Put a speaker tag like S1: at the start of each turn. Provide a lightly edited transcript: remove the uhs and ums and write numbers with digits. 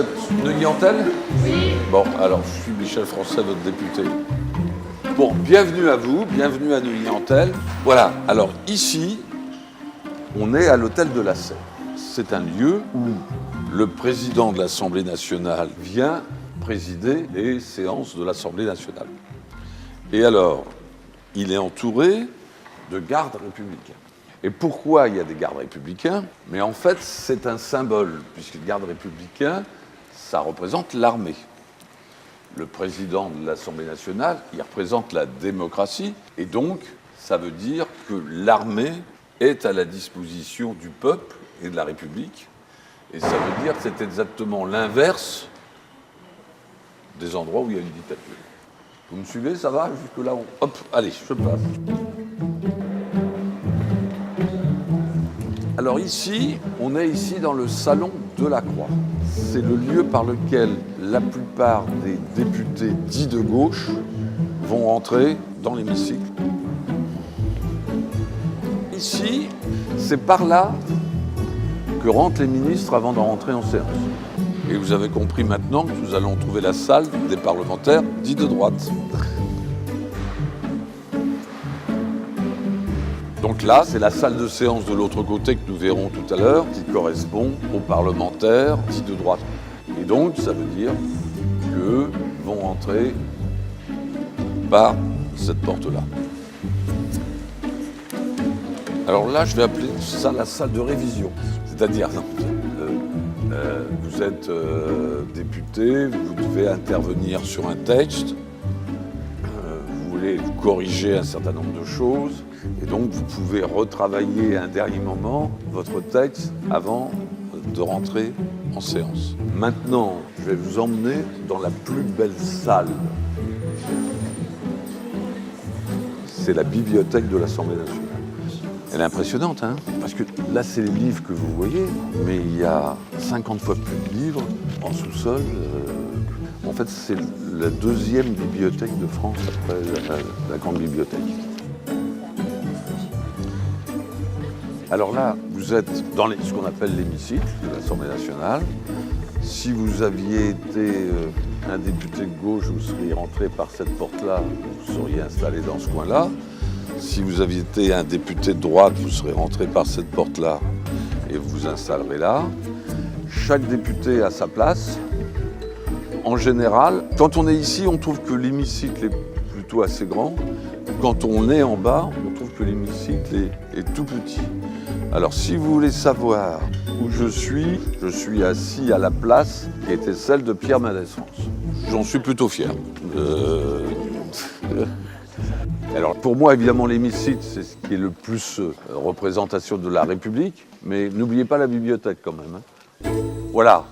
S1: êtes Neuilly-en-Thelle ? Oui. Bon, alors je suis Michel Français, votre député. Bon, bienvenue à vous, bienvenue à Neuilly-en-Thelle. Voilà, alors ici, on est à l'hôtel de la Serre. C'est un lieu où le président de l'Assemblée nationale vient présider les séances de l'Assemblée nationale. Et alors, il est entouré de gardes républicains. Et pourquoi il y a des gardes républicains ? Mais en fait, c'est un symbole, puisque les gardes républicains, ça représente l'armée. Le président de l'Assemblée nationale, il représente la démocratie, et donc, ça veut dire que l'armée est à la disposition du peuple et de la République, et ça veut dire que c'est exactement l'inverse des endroits où il y a une dictature. Vous me suivez, ça va ? Jusque-là, hop, allez, je passe. Alors ici, on est ici dans le salon de la Croix. C'est le lieu par lequel la plupart des députés dits de gauche vont entrer dans l'hémicycle. Ici, c'est par là que rentrent les ministres avant d'en rentrer en séance. Et vous avez compris maintenant que nous allons trouver la salle des parlementaires dits de droite. Donc là, c'est la salle de séance de l'autre côté que nous verrons tout à l'heure, qui correspond aux parlementaires dits de droite. Et donc, ça veut dire qu'eux vont entrer par cette porte-là. Alors là, je vais appeler ça la salle de révision. C'est-à-dire, vous êtes député, vous devez intervenir sur un texte, vous voulez corriger un certain nombre de choses, et donc vous pouvez retravailler à un dernier moment votre texte avant de rentrer en séance. Maintenant, je vais vous emmener dans la plus belle salle. C'est la bibliothèque de l'Assemblée nationale. Elle est impressionnante, hein ? Parce que là, c'est les livres que vous voyez, mais il y a 50 fois plus de livres en sous-sol. En fait, c'est la deuxième bibliothèque de France après la grande bibliothèque. Alors là, vous êtes dans ce qu'on appelle l'hémicycle de l'Assemblée nationale. Si vous aviez été un député de gauche, vous seriez rentré par cette porte-là, vous seriez installé dans ce coin-là. Si vous aviez été un député de droite, vous serez rentré par cette porte-là et vous vous installerez là. Chaque député a sa place. En général, quand on est ici, on trouve que l'hémicycle est plutôt assez grand. Quand on est en bas, on trouve que l'hémicycle est tout petit. Alors, si vous voulez savoir où je suis assis à la place qui était celle de Pierre Mendès France. J'en suis plutôt fier. Alors, pour moi, évidemment, l'hémicycle, c'est ce qui est le plus représentation de la République. Mais n'oubliez pas la bibliothèque, quand même. Hein. Voilà.